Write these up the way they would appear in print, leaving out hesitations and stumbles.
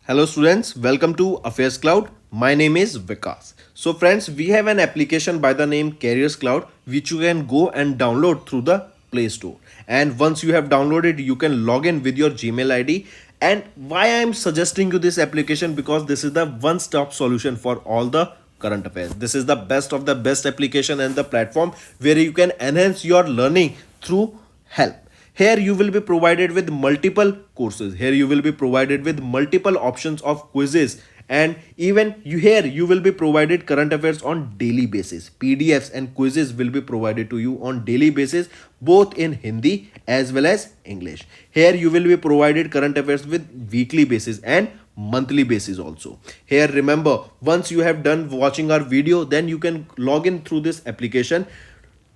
Hello students, welcome to Affairscloud. My name is Vikas. So friends, we have an application by the name Careers Cloud which you can go and download through the Play Store. And once you have downloaded, you can log in with your Gmail ID. And why I am suggesting you this application, because this is the one-stop solution for all the current affairs. This is the best of the best application and the platform where you can enhance your learning through help. Here you will be provided with multiple courses. Here you will be provided with multiple options of quizzes, and even you will be provided current affairs on daily basis. PDFs and quizzes will be provided to you on daily basis, both in Hindi as well as English. Here you will be provided current affairs with weekly basis and monthly basis also. Here remember, once you have done watching our video, then you can log in through this application,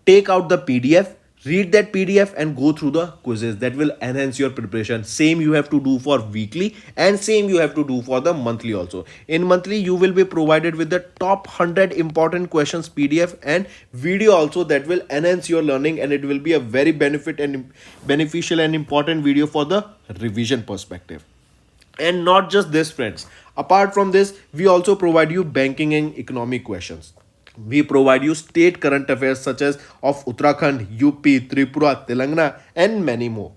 take out the PDF, read that PDF and go through the quizzes. That will enhance your preparation. Same you have to do for weekly and same you have to do for the monthly also. In monthly you will be provided with the top 100 important questions PDF and video also, that will enhance your learning, and it will be a very beneficial and important video for the revision perspective. And not just this friends, apart from this we also provide you banking and economic questions. We provide you state current affairs such as of Uttarakhand, UP, Tripura, Telangana and many more.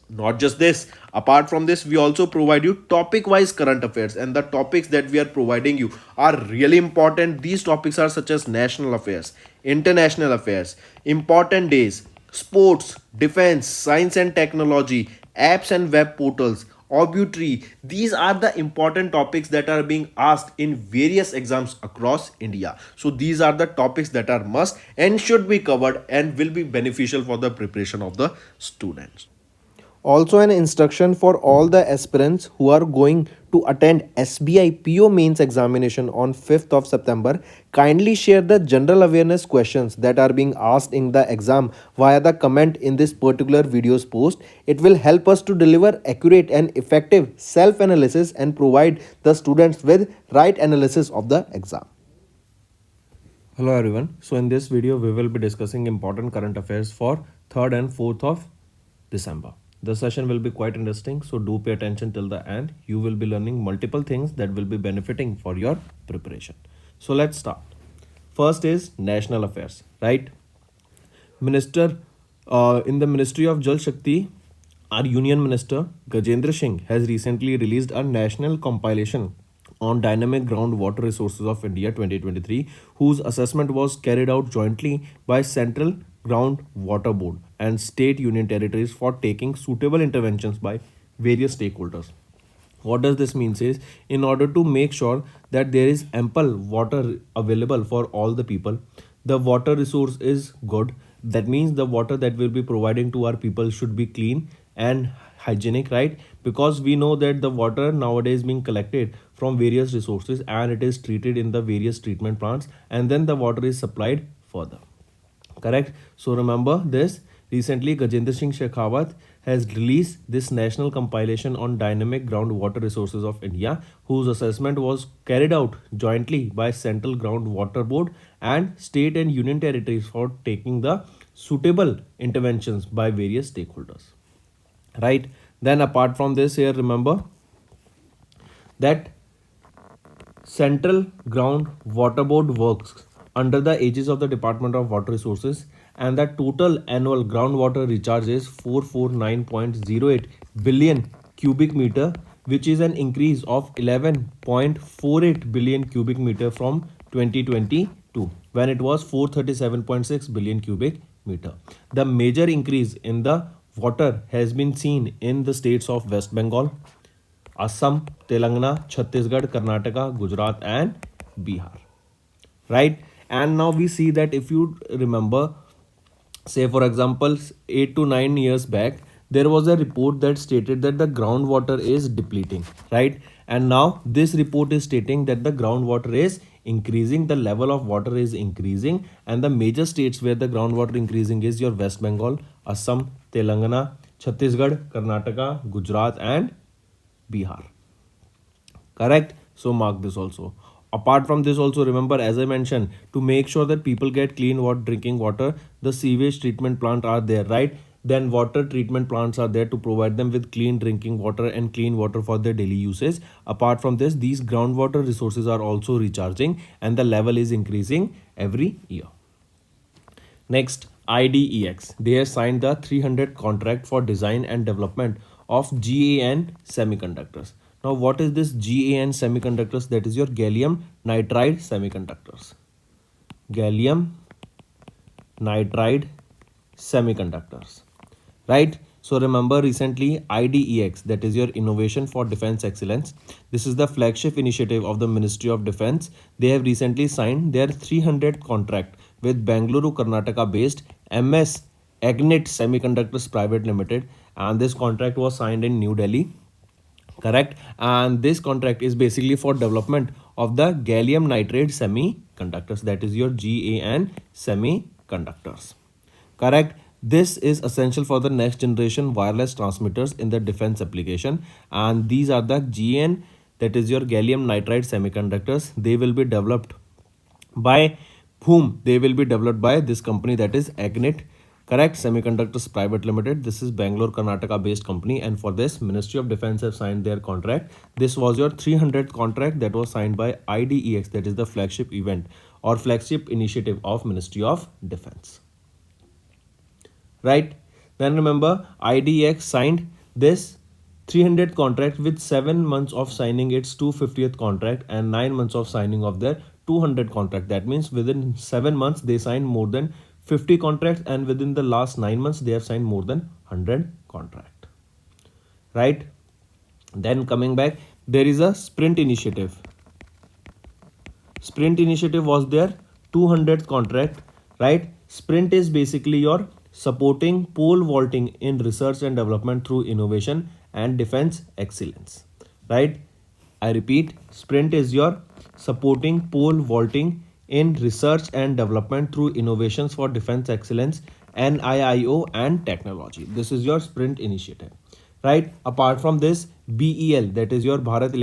Not just this, apart from this we also provide you topic wise current affairs, and the topics that we are providing you are really important. These topics are such as national affairs, international affairs, important days, sports, defense, science and technology, apps and web portals, obituary. These are the important topics that are being asked in various exams across India. So these are the topics that are must and should be covered and will be beneficial for the preparation of the students. Also, an instruction for all the aspirants who are going to attend SBI PO mains examination on 5th of September. Kindly share the general awareness questions that are being asked in the exam via the comment in this particular video's post. It will help us to deliver accurate and effective self-analysis and provide the students with right analysis of the exam. Hello everyone. So in this video we will be discussing important current affairs for 3rd and 4th of December. The session will be quite interesting, so do pay attention till the end. You will be learning multiple things that will be benefiting for your preparation. So let's start. First is national affairs, right? Minister in the Ministry of Jal Shakti, our Union Minister Gajendra Singh has recently released a national compilation on dynamic groundwater resources of India 2023, whose assessment was carried out jointly by Central Groundwater Board and state union territories for taking suitable interventions by various stakeholders. What does this mean is, in order to make sure that there is ample water available for all the people, the water resource is good. That means the water that we'll be providing to our people should be clean and hygienic, right? Because we know that the water nowadays being collected from various resources and it is treated in the various treatment plants, and then the water is supplied further. Correct? So remember this. Recently, Gajendra Singh Shekhawat has released this national compilation on dynamic groundwater resources of India, whose assessment was carried out jointly by Central Groundwater Board and state and union territories for taking the suitable interventions by various stakeholders. Right? Then apart from this, here remember that Central Groundwater Board works under the aegis of the Department of Water Resources, and the total annual groundwater recharge is 449.08 billion cubic meter, which is an increase of 11.48 billion cubic meter from 2022 when it was 437.6 billion cubic meter. The major increase in the water has been seen in the states of West Bengal, Assam, Telangana, Chhattisgarh, Karnataka, Gujarat and Bihar. Right? And now we see that if you remember, say for example 8 to 9 years back, there was a report that stated that the groundwater is depleting, right? And now this report is stating that the groundwater is increasing, the level of water is increasing, and the major states where the groundwater increasing is your West Bengal, Assam, Telangana, Chhattisgarh, Karnataka, Gujarat and Bihar. Correct? So mark this also. Apart from this also, remember, as I mentioned, to make sure that people get clean water, drinking water, the sewage treatment plant are there, right? Then water treatment plants are there to provide them with clean drinking water and clean water for their daily usage. Apart from this, these groundwater resources are also recharging and the level is increasing every year. Next, IDEX. They have signed the 300 contract for design and development of GaN semiconductors. Now, what is this GaN semiconductors? That is your gallium nitride semiconductors. Gallium nitride semiconductors, right? So remember, recently IDEX, that is your Innovation for Defense Excellence, this is the flagship initiative of the Ministry of Defense. They have recently signed their 300 contract with Bangalore, Karnataka based MS Agnit Semiconductors Private Limited, and this contract was signed in New Delhi, correct? And this contract is basically for development of the gallium nitride semiconductors, that is your GaN semiconductors, correct? This is essential for the next generation wireless transmitters in the defense application, and these are the GaN, that is your gallium nitride semiconductors. They will be developed by whom? They will be developed by this company, that is Agnit, correct, Semiconductors Private Limited. This is Bangalore, Karnataka based company, and for this Ministry of Defense have signed their contract. This was your 300th contract that was signed by IDEX, that is the flagship event or flagship initiative of Ministry of Defense, right? Then remember, IDEX signed this 300th contract with 7 months of signing its 250th contract and 9 months of signing of their 200 contract. That means within 7 months they signed more than 50 contracts, and within the last 9 months they have signed more than 100 contract, right? Then coming back, there is a sprint initiative. Sprint initiative was their 200th contract, right? Sprint is basically your supporting pole vaulting in research and development through innovation and defense excellence, right? I repeat, sprint is your supporting pole vaulting in research and development through innovations for defense excellence, NIIO and technology. This is your sprint initiative, right? Apart from this, BEL, that is your Bharat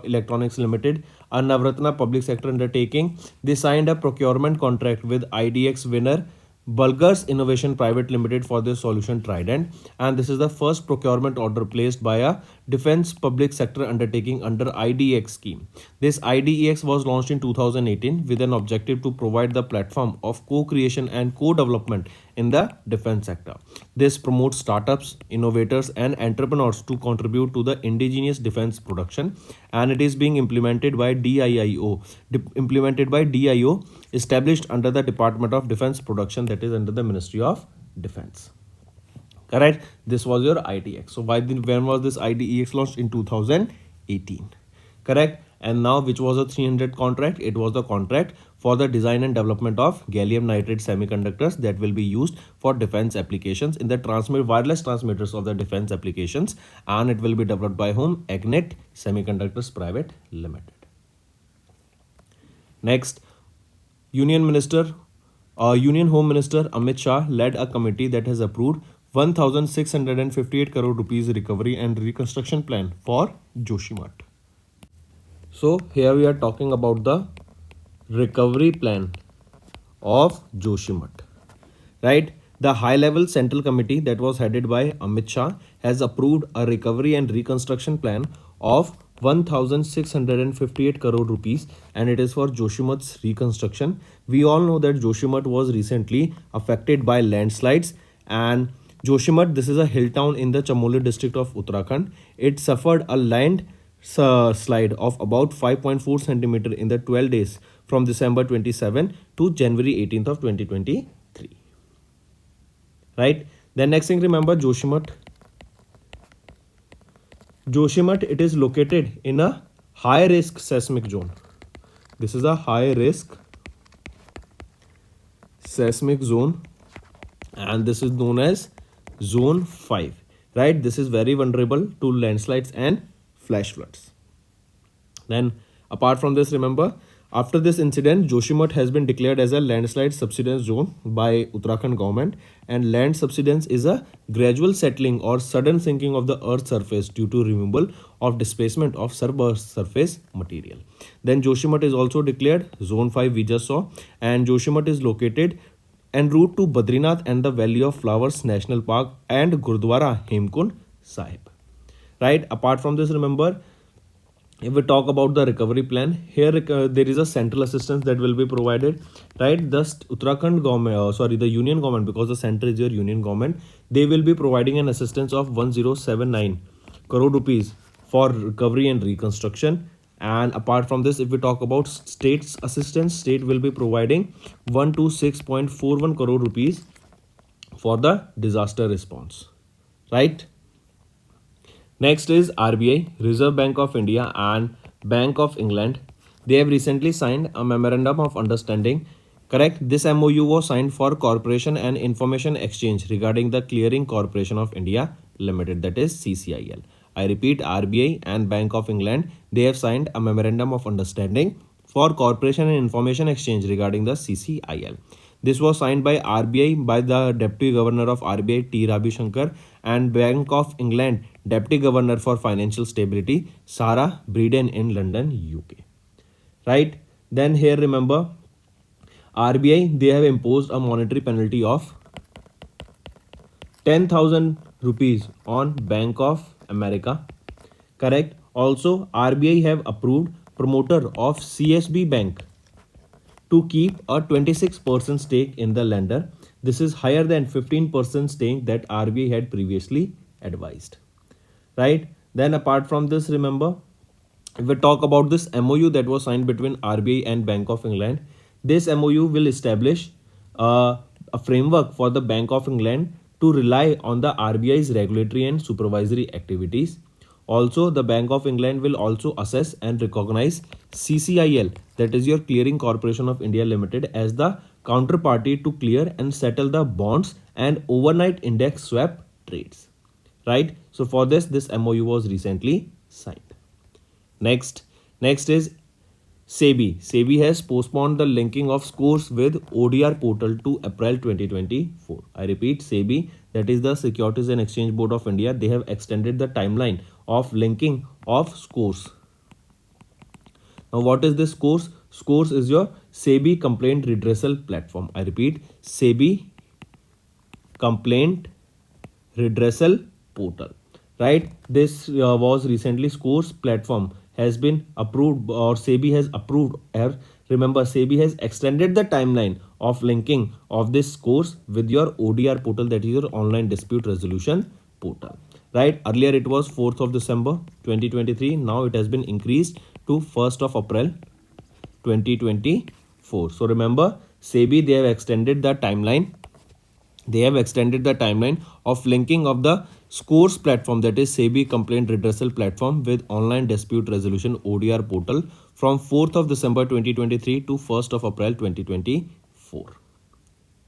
Electronics Limited, a Navratna public sector undertaking, they signed a procurement contract with IDEX winner Bulgar's Innovation Private Limited for their solution Trident, and this is the first procurement order placed by a defense public sector undertaking under IDEX scheme. This IDEX was launched in 2018 with an objective to provide the platform of co-creation and co-development in the defense sector. This promotes startups, innovators and entrepreneurs to contribute to the indigenous defense production, and it is being implemented by DIO, established under the Department of Defense Production, that is under the Ministry of Defense, correct? This was your IDEX. So when was this IDEX launched? In 2018, correct? And now, which was a 300 contract? It was the contract for the design and development of gallium nitride semiconductors that will be used for defense applications in the wireless transmitters of the defense applications, and it will be developed by whom? Agnit Semiconductors Private Limited. Next, Union Home Minister Amit Shah led a committee that has approved 1,658 crore rupees recovery and reconstruction plan for Joshimath. So here we are talking about the recovery plan of Joshimath, right? The high-level central committee that was headed by Amit Shah has approved a recovery and reconstruction plan of 1,658 crore rupees, and it is for Joshimath's reconstruction. We all know that Joshimath was recently affected by landslides, and Joshimath, this is a hill town in the Chamoli district of Uttarakhand. It suffered a landslide of about 5.4 centimeter in the 12 days from December 27 to January 18th of 2023, right? Then next thing, remember Joshimath, it is located in a high risk seismic zone. This is a high risk seismic zone, and this is known as zone 5, right? This is very vulnerable to landslides and flash floods. Then apart from this, remember, after this incident, Joshimath has been declared as a landslide subsidence zone by Uttarakhand government, and land subsidence is a gradual settling or sudden sinking of the earth's surface due to removal of displacement of subsurface material. Then Joshimath is also declared zone 5, we just saw, and Joshimath is located en route to Badrinath and the Valley of Flowers National Park and Gurdwara Hemkund Sahib. Right, apart from this, remember, if we talk about the recovery plan, here there is a central assistance that will be provided, right? The Uttarakhand government, the union government, because the center is your union government, they will be providing an assistance of 1079 crore rupees for recovery and reconstruction. And apart from this, if we talk about state's assistance, state will be providing 126.41 crore rupees for the disaster response, right? Next is RBI, Reserve Bank of India and Bank of England. They have recently signed a memorandum of understanding. Correct? This MOU was signed for Corporation and Information Exchange regarding the Clearing Corporation of India Limited, that is CCIL. I repeat, RBI and Bank of England, they have signed a memorandum of understanding for Corporation and Information Exchange regarding the CCIL. This was signed by RBI by the Deputy Governor of RBI T. Ravi Shankar and Bank of England Deputy Governor for Financial Stability Sarah Breeden in London, UK. Right? Then here remember, RBI, they have imposed a monetary penalty of 10,000 rupees on Bank of America. Correct? Also, RBI have approved promoter of CSB Bank to keep a 26% stake in the lender. This is higher than 15% stake that RBI had previously advised. Right? Then apart from this, remember, if we talk about this MOU that was signed between RBI and Bank of England, this MOU will establish a framework for the Bank of England to rely on the RBI's regulatory and supervisory activities. Also, the Bank of England will also assess and recognize CCIL, that is your Clearing Corporation of India Limited, as the counterparty to clear and settle the bonds and overnight index swap trades. Right? So for this MOU was recently signed. Next is SEBI. SEBI has postponed the linking of scores with ODR portal to April 2024. I repeat, SEBI, that is the Securities and Exchange Board of India, they have extended the timeline of linking of scores. Now what is this scores? Scores is your SEBI complaint redressal platform. I repeat, SEBI complaint redressal portal. Right? This was recently scores platform has been approved, or SEBI has approved. Remember, SEBI has extended the timeline of linking of this scores with your ODR portal, that is your online dispute resolution portal. Right? Earlier it was 4th of December 2023. Now it has been increased to 1st of April 2024. So remember, SEBI, they have extended the timeline. They have extended the timeline of linking of the scores platform, that is SEBI complaint redressal platform, with online dispute resolution ODR portal from 4th of December 2023 to 1st of April 2024.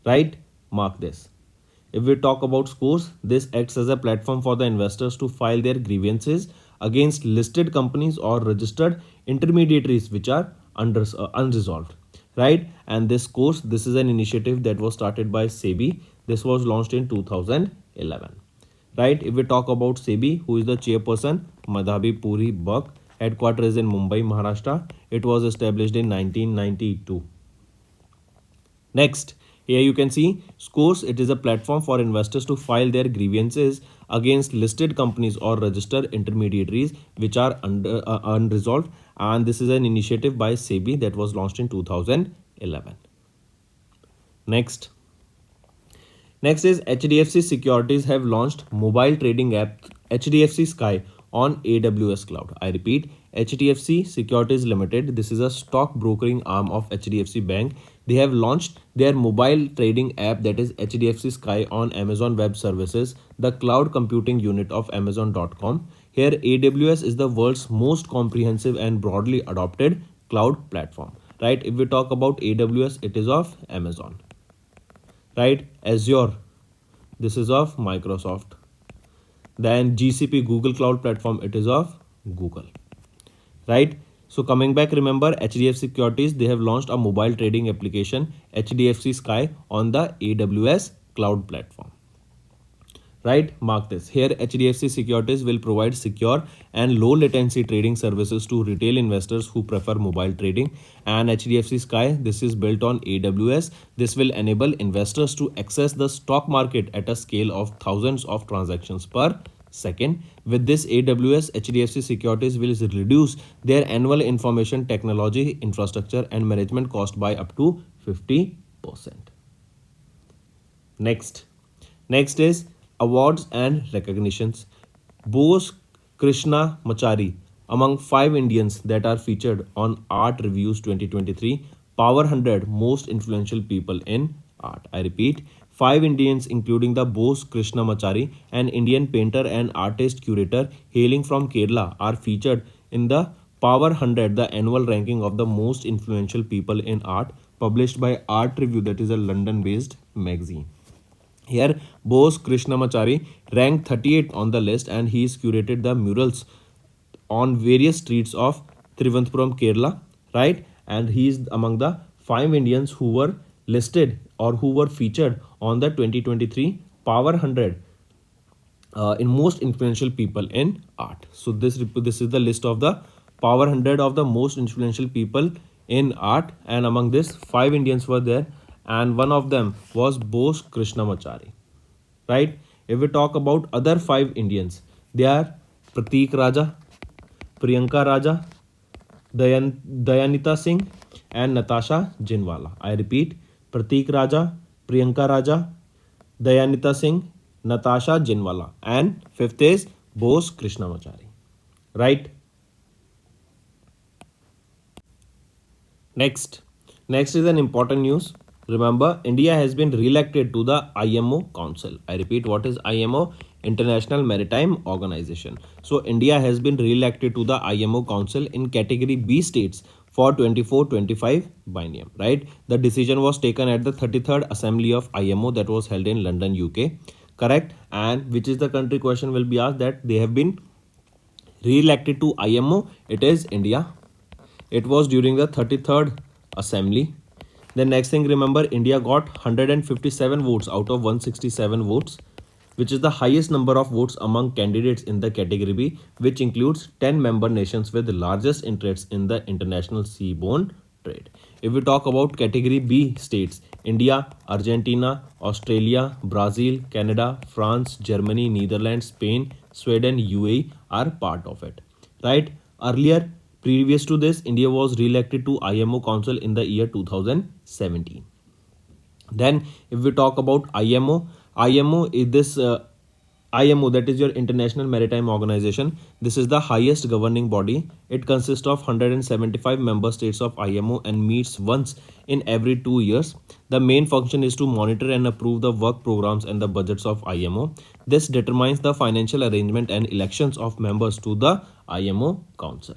Right? Mark this. If we talk about scores, this acts as a platform for the investors to file their grievances against listed companies or registered intermediaries which are unresolved. Right? And this course, this is an initiative that was started by SEBI. This was launched in 2011. Right? If we talk about SEBI, who is the chairperson, Madhabi Puri Buck, headquarters is in Mumbai, Maharashtra. It was established in 1992. Next, here you can see scores. It is a platform for investors to file their grievances against listed companies or registered intermediaries which are unresolved, and this is an initiative by SEBI that was launched in 2011. Next is HDFC Securities have launched mobile trading app HDFC Sky on AWS Cloud. I repeat, HDFC Securities Limited, this is a stock brokering arm of HDFC Bank. They have launched their mobile trading app, that is HDFC Sky, on Amazon Web Services, the cloud computing unit of Amazon.com. Here AWS is the world's most comprehensive and broadly adopted cloud platform. Right? If we talk about AWS, it is of Amazon. Right? Azure, this is of Microsoft. Then GCP, Google Cloud Platform, it is of Google. Right? So coming back, remember, HDFC Securities, they have launched a mobile trading application, HDFC Sky, on the AWS Cloud Platform. right? Mark this. Here HDFC Securities will provide secure and low latency trading services to retail investors who prefer mobile trading. And HDFC Sky, this is built on AWS. This will enable investors to access the stock market at a scale of thousands of transactions per second. With this AWS, HDFC Securities will reduce their annual information technology infrastructure and management cost by up to 50%. Next is awards and recognitions. Bose Krishna Machari among 5 Indians that are featured on Art Reviews 2023 Power 100 Most Influential People in Art. I repeat, 5 Indians including the Bose Krishna Machari, an Indian painter and artist curator hailing from Kerala, are featured in the Power 100, the annual ranking of the most influential people in art, published by Art Review, that is a London-based magazine. Here, Bose Krishnamachari ranked 38th on the list, and he's curated the murals on various streets of Trivandrum, Kerala, right? And he's among the 5 Indians who were listed or who were featured on the 2023 Power 100 in most influential people in art. So this is the list of the Power 100 of the most influential people in art, and among this 5 Indians were there, and one of them was Bose Krishnamachari, right? If we talk about other 5 Indians, they are Pratik Raja, Priyanka Raja, Dayanita Singh, and Natasha Jinwala. I repeat, Pratik Raja, Priyanka Raja, Dayanita Singh, Natasha Jinwala, and fifth is Bose Krishnamachari, right? Next is an important news. Remember, India has been re-elected to the IMO Council. I repeat, what is IMO? International Maritime Organization. So India has been re-elected to the IMO Council in category B states for 24-25 biennium, right? The decision was taken at the 33rd Assembly of IMO that was held in London, UK, correct? And which is the country, question will be asked, that they have been re-elected to IMO? It is India. It was during the 33rd Assembly. The next thing, remember, India got 157 votes out of 167 votes, which is the highest number of votes among candidates in the category B, which includes 10 member nations with the largest interests in the international seaborne trade. If we talk about category B states, India, Argentina, Australia, Brazil, Canada, France, Germany, Netherlands, Spain, Sweden, UAE are part of it, right? Earlier, previous to this, India was re-elected to IMO Council in the year 2017. Then, if we talk about IMO is this IMO, that is your International Maritime Organization. This is the highest governing body. It consists of 175 member states of IMO and meets once in every 2 years. The main function is to monitor and approve the work programs and the budgets of IMO. This determines the financial arrangement and elections of members to the IMO Council.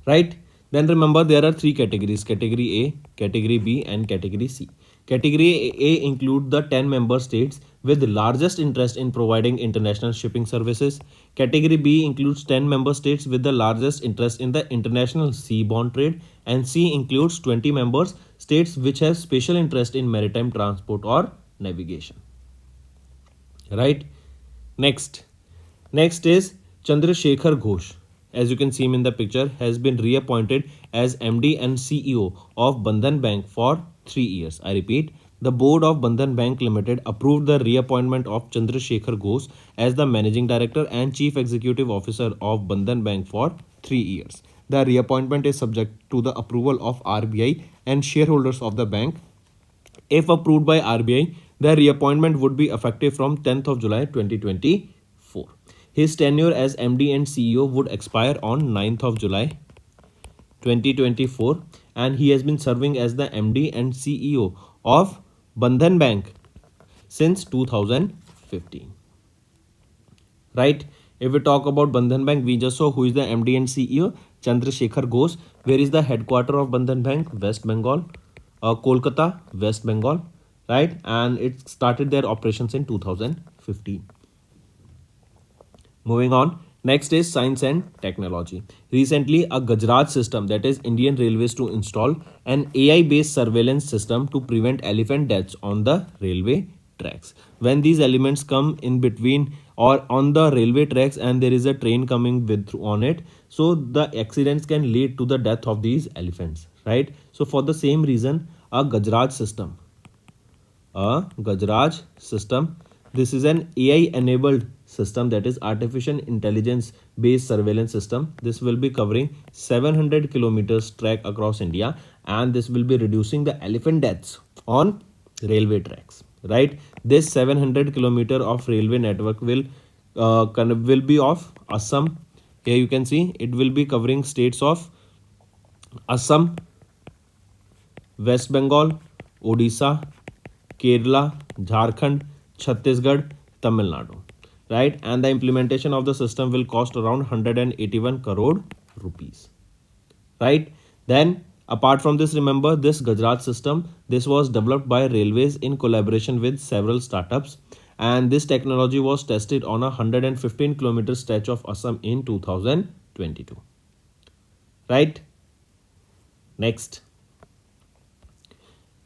Right? Then remember, there are 3 categories: category A, category B, and category C. Category A include the 10 member states with the largest interest in providing international shipping services. Category B includes 10 member states with the largest interest in the international seaborne trade, and C includes 20 member states which have special interest in maritime transport or navigation. Right? Next is Chandrasekhar Ghosh. As you can see him in the picture, has been reappointed as MD and CEO of Bandhan Bank for 3 years. I repeat, the board of Bandhan Bank Limited approved the reappointment of Chandrasekhar Ghosh as the Managing Director and Chief Executive Officer of Bandhan Bank for 3 years. The reappointment is subject to the approval of RBI and shareholders of the bank. If approved by RBI, the reappointment would be effective from 10th of July 2024. His tenure as MD and CEO would expire on 9th of July 2024, and he has been serving as the MD and CEO of Bandhan Bank since 2015. Right? If we talk about Bandhan Bank, we just saw who is the MD and CEO, Chandrasekhar Ghosh. Where is the headquarter of Bandhan Bank? West Bengal, Kolkata, West Bengal, right? And it started their operations in 2015. Moving on, next is science and technology. Recently, a Gujarat system, that is Indian Railways, to install an AI-based surveillance system to prevent elephant deaths on the railway tracks. when these elements come in between or on the railway tracks and there is a train coming with on it, so the accidents can lead to the death of these elephants, right? So for the same reason, a Gajraj system. This is an AI enabled system, that is artificial intelligence based surveillance system. This will be covering 700 kilometers track across India, and this will be reducing the elephant deaths on railway tracks, right? This 700-kilometer of railway network will be of Assam. Here you can see it will be covering states of Assam, West Bengal, Odisha, Kerala, Jharkhand, Chhattisgarh, Tamil Nadu, right? And the implementation of the system will cost around 181 crore rupees, right? Then apart from this, remember this Gujarat system, this was developed by railways in collaboration with several startups, and this technology was tested on a 115-kilometer stretch of Assam in 2022, right? Next,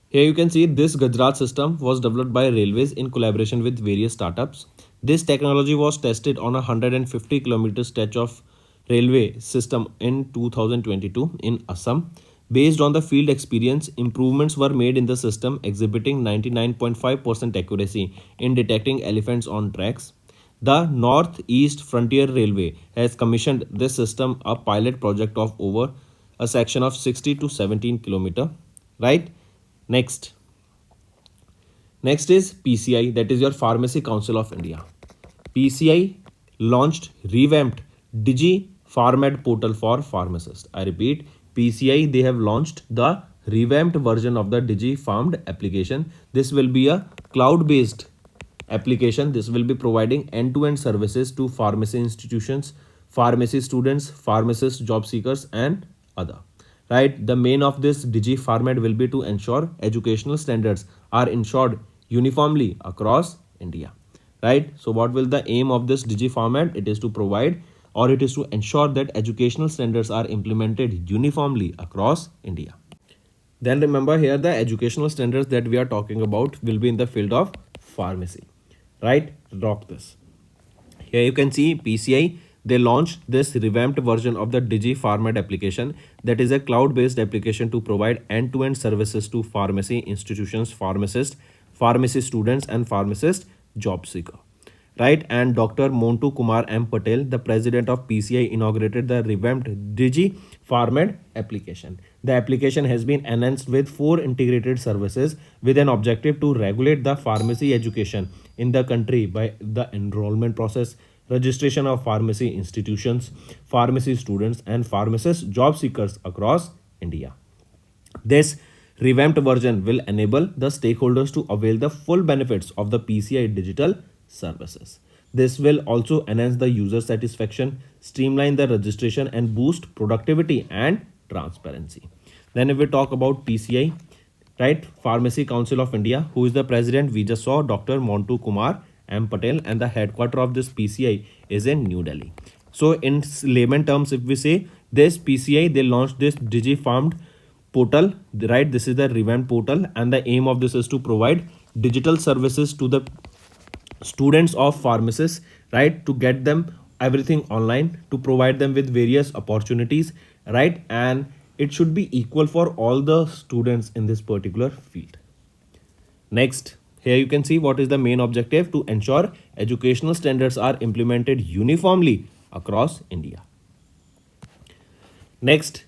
here you can see this Gujarat system was developed by railways in collaboration with various startups. This technology was tested on a 150-kilometer stretch of railway system in 2022 in Assam. Based on the field experience, improvements were made in the system, exhibiting 99.5% accuracy in detecting elephants on tracks. The Northeast Frontier Railway has commissioned this system, a pilot project of over a section of 60 to 17 kilometer, right? Next, is PCI, that is your Pharmacy Council of India. PCI launched revamped Digi Pharmed portal for pharmacists. I repeat, PCI, they have launched the revamped version of the Digi Pharmed application. This will be a cloud-based application. This will be providing end-to-end services to pharmacy institutions, pharmacy students, pharmacists, job seekers, and other. Right, the main of this Digi format will be to ensure educational standards are ensured uniformly across India, right? So what will the aim of this Digi format? It is to provide, or it is to ensure that educational standards are implemented uniformly across India. Then remember, here the educational standards that we are talking about will be in the field of pharmacy, right? Drop this. Here you can see PCI, they launched this revamped version of the Digi Pharmed application, that is a cloud-based application to provide end-to-end services to pharmacy institutions, pharmacists, pharmacy students, and pharmacist job seeker. Right, and Dr. Montu Kumar M. Patel, the president of PCI, inaugurated the revamped Digi Pharmed application. The application has been enhanced with 4 integrated services with an objective to regulate the pharmacy education in the country by the enrollment process, registration of pharmacy institutions, pharmacy students, and pharmacist job seekers across India. This revamped version will enable the stakeholders to avail the full benefits of the PCI digital services. This will also enhance the user satisfaction, streamline the registration, and boost productivity and transparency. Then if we talk about PCI, right, Pharmacy Council of India, who is the president, we just saw Dr. Montu Kumar M. Patel, and the headquarter of this PCI is in New Delhi. So in layman terms, if we say this PCI, they launched this Digi Pharmed portal, right? This is the revamped portal, and the aim of this is to provide digital services to the students of pharmacists, right, to get them everything online, to provide them with various opportunities, right, and it should be equal for all the students in this particular field. Next, here you can see what is the main objective: to ensure educational standards are implemented uniformly across India. Next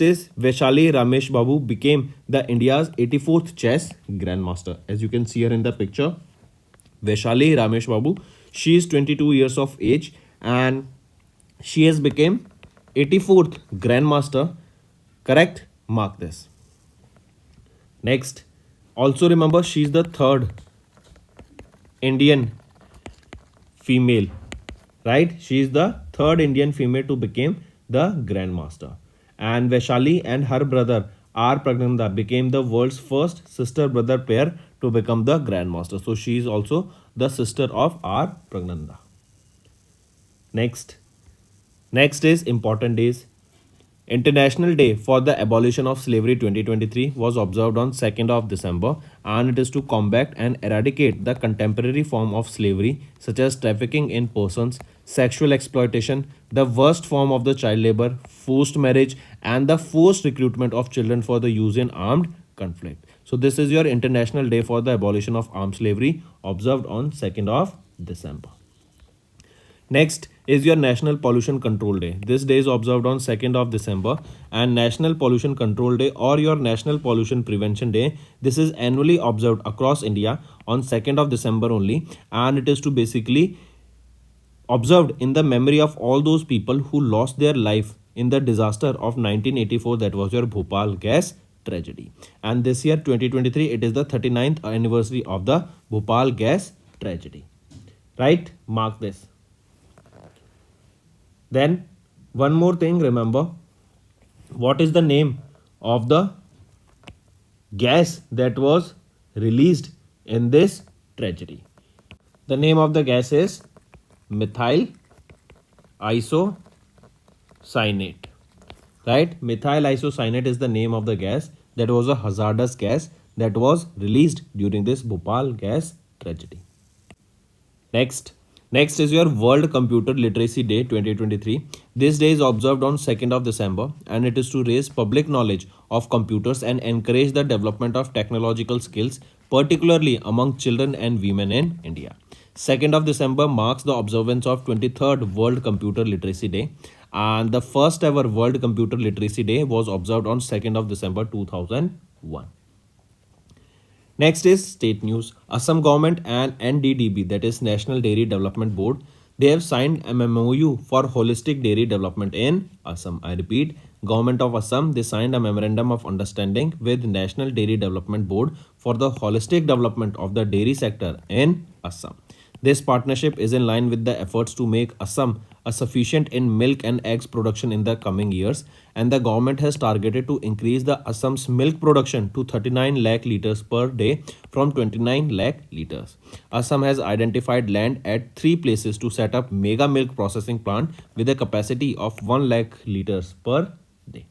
is Vaishali Ramesh Babu became the India's 84th chess grandmaster. As you can see here in the picture, Vaishali Ramesh Babu, she is 22 years of age and she has become 84th grandmaster. Correct? Mark this. Next, also remember, she is the third Indian female, right? She is the third Indian female to become the grandmaster. And Vaishali and her brother R. Pragnanda became the world's first sister-brother pair to become the grandmaster. So she is also the sister of R. Pragnanda. Next is important days. International Day for the Abolition of Slavery 2023 was observed on 2nd of December, and it is to combat and eradicate the contemporary form of slavery such as trafficking in persons, sexual exploitation, the worst form of the child labor, forced marriage, and the forced recruitment of children for the use in armed conflict. So this is your International Day for the Abolition of Armed Slavery observed on 2nd of December. Next is your National Pollution Control Day. This day is observed on 2nd of December, and National Pollution Control Day or your National Pollution Prevention Day. This is annually observed across India on 2nd of December only, and it is to basically observed in the memory of all those people who lost their life in the disaster of 1984, that was your Bhopal gas tragedy. And this year 2023, it is the 39th anniversary of the Bhopal gas tragedy. Right? Mark this. Then one more thing, remember, what is the name of the gas that was released in this tragedy? The name of the gas is methyl isocyanate. Right? Methyl isocyanate is the name of the gas that was a hazardous gas that was released during this Bhopal gas tragedy. Next is your World Computer Literacy Day 2023. This day is observed on 2nd of December, and it is to raise public knowledge of computers and encourage the development of technological skills, particularly among children and women in India. 2nd of December marks the observance of 23rd World Computer Literacy Day, and the first ever World Computer Literacy Day was observed on 2nd of December 2001. Next is state news. Assam government and NDDB, that is National Dairy Development Board, they have signed a MOU for holistic dairy development in Assam. I repeat, Government of Assam, they signed a memorandum of understanding with National Dairy Development Board for the holistic development of the dairy sector in Assam. This partnership is in line with the efforts to make Assam a sufficient in milk and eggs production in the coming years, and the government has targeted to increase the Assam's milk production to 39 lakh liters per day from 29 lakh liters. Assam has identified land at 3 places to set up mega milk processing plant with a capacity of 1 lakh liters per day.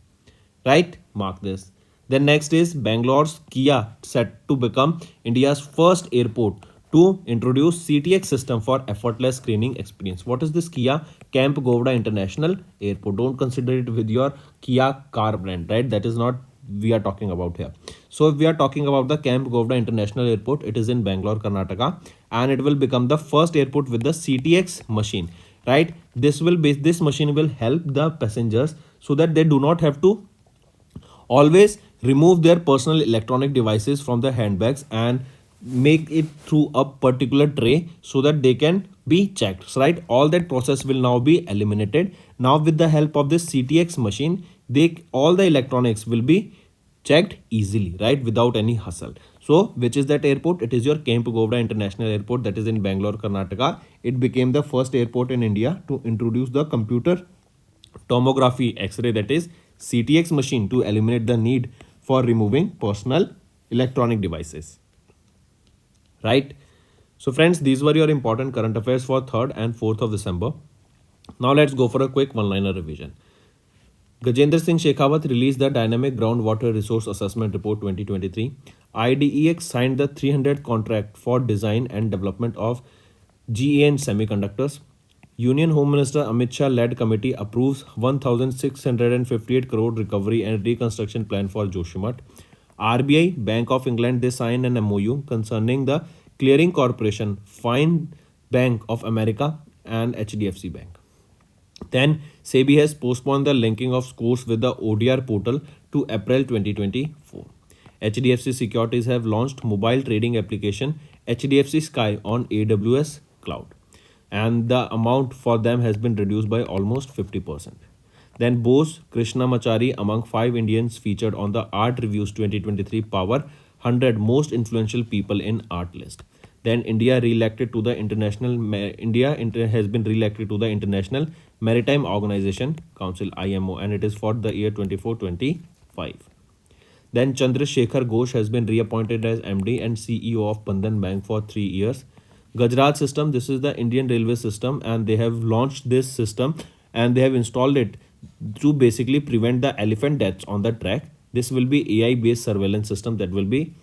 Right? Mark this. Then next is Bangalore's Kia set to become India's first airport to introduce CTX system for effortless screening experience. What is this Kia? Camp Govda International Airport. Don't consider it with your Kia car brand, right? That is not we are talking about here. So if we are talking about the Camp Govda International Airport, it is in Bangalore, Karnataka, and it will become the first airport with the CTX machine, right? This machine will help the passengers so that they do not have to always remove their personal electronic devices from the handbags and make it through a particular tray so that they can be checked, right? All that process will now be eliminated. Now with the help of this CTX machine, all the electronics will be checked easily, right, without any hustle. So which is that airport? It is your Camp Govda International Airport, that is in Bangalore, Karnataka. It became the first airport in India to introduce the computer tomography X-ray, that is CTX machine, to eliminate the need for removing personal electronic devices. Right? So friends, these were your important current affairs for 3rd and 4th of December. Now let's go for a quick one-liner revision. Gajendra Singh Shekhawat released the Dynamic Groundwater Resource Assessment Report 2023. IDEX signed the 300th contract for design and development of GAN semiconductors. Union Home Minister Amit Shah led committee approves 1,658 crore recovery and reconstruction plan for Joshimath. RBI, Bank of England, they signed an MOU concerning the Clearing Corporation, Fine Bank of America and HDFC Bank. Then SEBI has postponed the linking of scores with the ODR portal to April 2024. HDFC Securities have launched mobile trading application HDFC Sky on AWS Cloud, and the amount for them has been reduced by almost 50%. Then Bose Krishnamachari among 5 Indians featured on the Art Reviews 2023 Power 100 Most Influential People in Art list. Then India has been re-elected to the International Maritime Organization Council IMO, and it is for the year 24-25. Then Chandrasekhar Ghosh has been reappointed as MD and CEO of Bandhan Bank for 3 years. Gujarat system, this is the Indian railway system, and they have launched this system and they have installed it to basically prevent the elephant deaths on the track. This will be AI based surveillance system that will be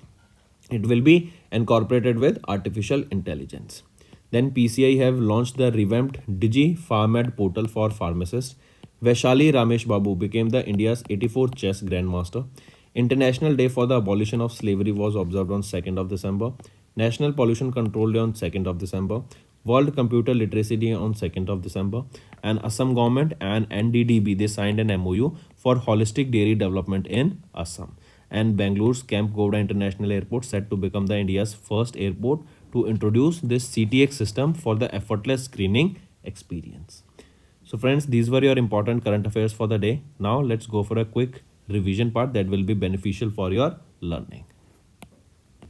it will be incorporated with artificial intelligence. Then PCI have launched the revamped Digi Pharmed portal for pharmacists. Vaishali Ramesh Babu became the India's 84th chess grandmaster. International Day for the Abolition of Slavery was observed on 2nd of December. National Pollution Control Day on 2nd of December. World Computer Literacy Day on 2nd of December. And Assam government and NDDB they signed an MOU for holistic dairy development in Assam. And Bangalore's Camp Gowda International Airport set to become the India's first airport to introduce this CTX system for the effortless screening experience. So friends, these were your important current affairs for the day. Now let's go for a quick revision part that will be beneficial for your learning.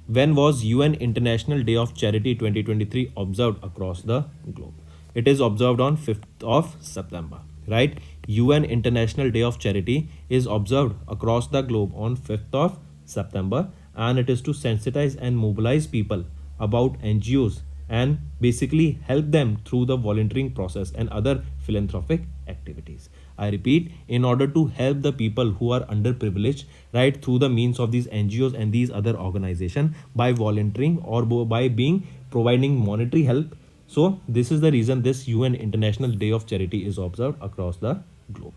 When was UN International Day of Charity 2023 observed across the globe? It is observed on 5th of September, right? UN International Day of Charity is observed across the globe on 5th of September, and it is to sensitize and mobilize people about NGOs and basically help them through the volunteering process and other philanthropic activities. I repeat, in order to help the people who are underprivileged, right, through the means of these NGOs and these other organizations by volunteering or by being providing monetary help. So this is the reason this UN International Day of Charity is observed across the globe.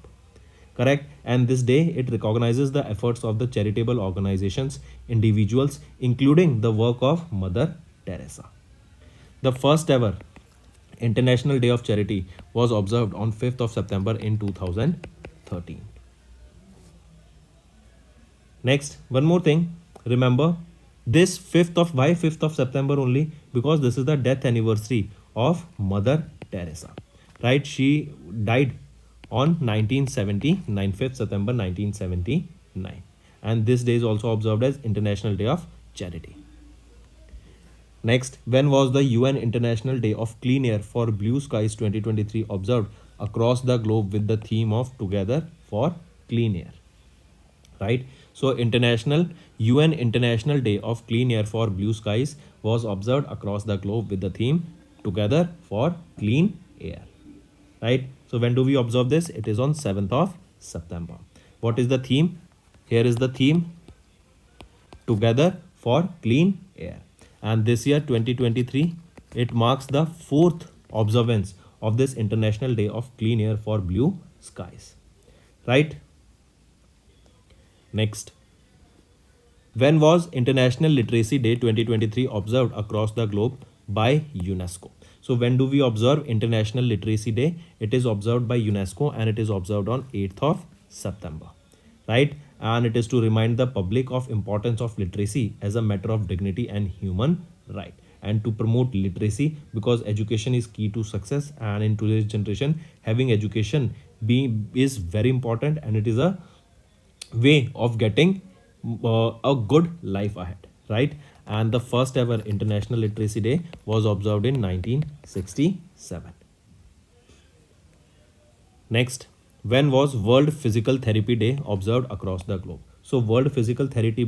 Correct? And this day it recognizes the efforts of the charitable organizations, individuals, including the work of Mother Teresa. The first ever International Day of Charity was observed on 5th of September in 2013. Next, one more thing. Remember, this 5th of September only? Because this is the death anniversary of Mother Teresa. Right? She died on 1979, 5th September 1979. And this day is also observed as International Day of Charity. Next, when was the UN International Day of Clean Air for Blue Skies 2023 observed across the globe with the theme of Together for Clean Air? Right? So UN International Day of Clean Air for Blue Skies was observed across the globe with the theme Together for Clean Air. Right? So when do we observe this? It is on 7th of September. What is the theme? Here is the theme Together for Clean Air. And this year 2023, it marks the 4th observance of this International Day of Clean Air for Blue Skies. Right? Next, when was International Literacy Day 2023 observed across the globe by UNESCO? So when do we observe International Literacy Day? It is observed by UNESCO and it is observed on 8th of September. Right? And it is to remind the public of importance of literacy as a matter of dignity and human right, and to promote literacy because education is key to success, and in today's generation having education is very important, and it is a way of getting a good life ahead, right? And the first ever International Literacy Day was observed in 1967. Next, when was World Physical Therapy Day observed across the globe? So World Physical Therapy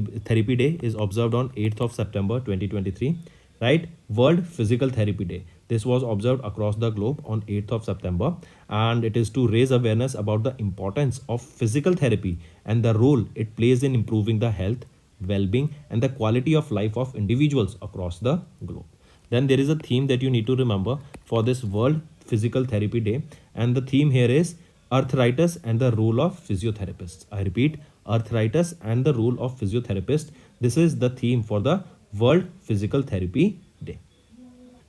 Day is observed on 8th of September 2023, right? World Physical Therapy Day. This was observed across the globe on 8th of September, and it is to raise awareness about the importance of physical therapy and the role it plays in improving the health, well-being and the quality of life of individuals across the globe. Then there is a theme that you need to remember for this World Physical Therapy Day, and the theme here is arthritis and the role of physiotherapists. I repeat, arthritis and the role of physiotherapist. This is the theme for the World Physical Therapy Day.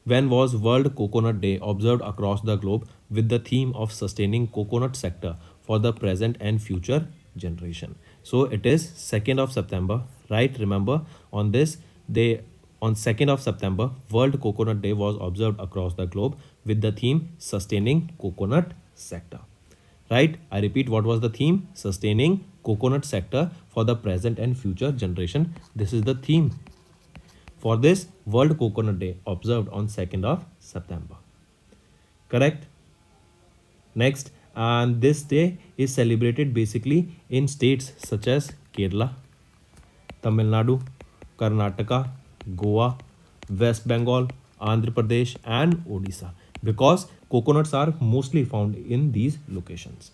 When was World Coconut Day observed across the globe with the theme of sustaining coconut sector for the present and future generation? So it is 2nd of September, right? Remember, on this day, on 2nd of September, World Coconut Day was observed across the globe with the theme sustaining coconut sector. Right? I repeat, what was the theme? Sustaining coconut sector for the present and future generation. This is the theme for this World Coconut Day observed on 2nd of September. Correct? Next, and this day is celebrated basically in states such as Kerala, Tamil Nadu, Karnataka, Goa, West Bengal, Andhra Pradesh and Odisha, because coconuts are mostly found in these locations.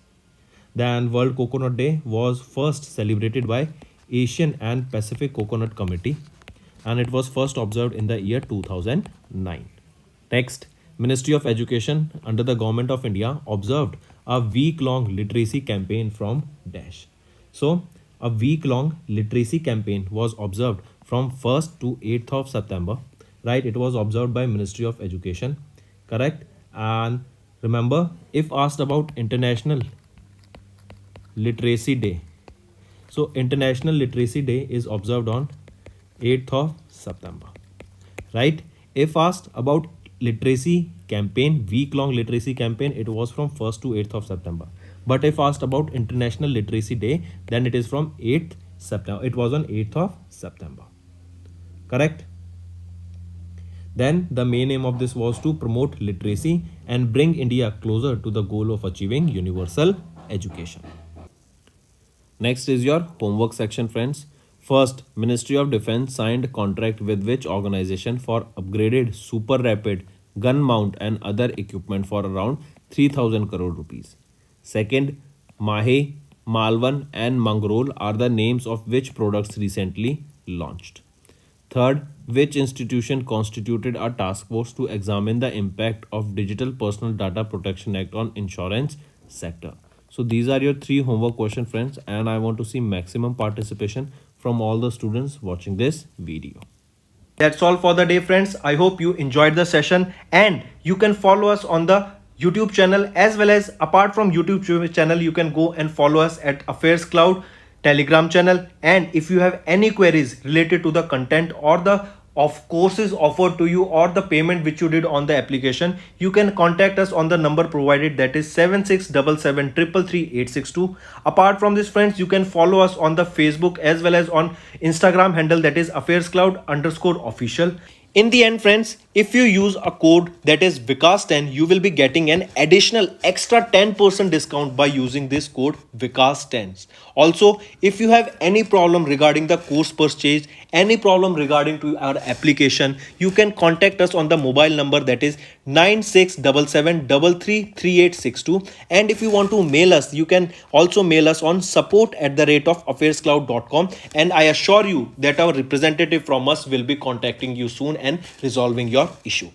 Then World Coconut Day was first celebrated by Asian and Pacific Coconut Committee, and it was first observed in the year 2009. Next, Ministry of Education under the Government of India observed a week-long literacy campaign from Dash. So, a week-long literacy campaign was observed from 1st to 8th of September, right? It was observed by Ministry of Education, correct? And remember, if asked about International Literacy Day, so International Literacy Day is observed on 8th of September, right? If asked about literacy campaign, week-long literacy campaign, it was from 1st to 8th of September. But if asked about International Literacy Day, then it is from 8th September. It was on 8th of September. Correct? Then the main aim of this was to promote literacy and bring India closer to the goal of achieving universal education. Next is your homework section, friends. First, Ministry of Defense signed contract with which organization for upgraded super rapid gun mount and other equipment for around 3000 crore rupees. Second, Mahe, Malwan and Mangrol are the names of which products recently launched. Third, which institution constituted a task force to examine the impact of Digital Personal Data Protection Act on insurance sector? So these are your three homework questions, friends, and I want to see maximum participation from all the students watching this video. That's all for the day, friends. I hope you enjoyed the session, and you can follow us on the YouTube channel, as well as apart from YouTube channel, you can go and follow us at Affairscloud Telegram channel. And if you have any queries related to the content or the of courses offered to you or the payment which you did on the application, you can contact us on the number provided, that is 7677333862. Apart from this, friends, you can follow us on the Facebook as well as on Instagram handle, that is Affairscloud_official. In the end, friends, if you use a code that is Vikas10, you will be getting an additional extra 10% discount by using this code Vikas10. Also, if you have any problem regarding the course purchase, any problem regarding to our application, you can contact us on the mobile number, that is 9677333862. And if you want to mail us, you can also mail us on support@affairscloud.com, and I assure you that our representative from us will be contacting you soon and resolving your issue.